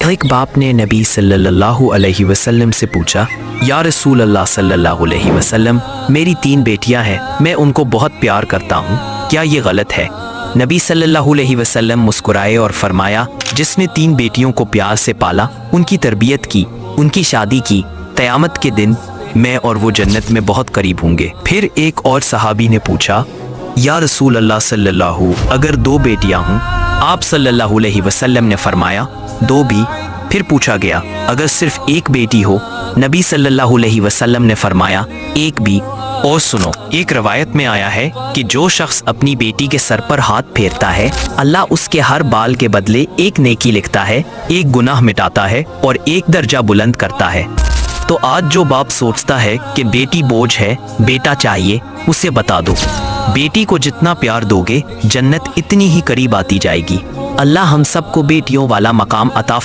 एक बाप ने नबी सल्लल्लाहु अलैहि वसल्लम से पूछा, या रसूल अल्लाह सल्लल्लाहु अलैहि वसल्लम, मेरी 3 बेटियां हैं, मैं उनको बहुत प्यार करता हूँ, क्या ये गलत है? नबी सल्लल्लाहु अलैहि वसल्लम मुस्कुराए और फरमाया, जिसने 3 बेटियों को प्यार से पाला, उनकी तरबियत की, उनकी शादी की, क़यामत के दिन मैं और वो जन्नत में बहुत करीब होंगे। फिर एक और सहाबी ने पूछा, या रसूल अल्लाह सल्लल्लाहु, अगर 2 बेटियां हों? आप सल्लल्लाहु अलैहि वसल्लम ने फरमाया, 2 भी। फिर पूछा गया, अगर सिर्फ 1 बेटी हो? नबी सल्लल्लाहु अलैहि वसल्लम ने फरमाया, 1 भी। और सुनो, एक रवायत में आया है कि जो शख्स अपनी बेटी के सर पर हाथ फेरता है, अल्लाह उसके हर बाल के बदले 1 नेकी लिखता है, 1 गुनाह मिटाता है और 1 दर्जा बुलंद करता है। तो आज जो बाप सोचता है कि बेटी बोझ है, बेटा चाहिए, उसे बता दो, बेटी को जितना प्यार दोगे, जन्नत इतनी ही करीब आती जाएगी। अल्लाह हम सबको बेटियों वाला मकाम अता फरमाए।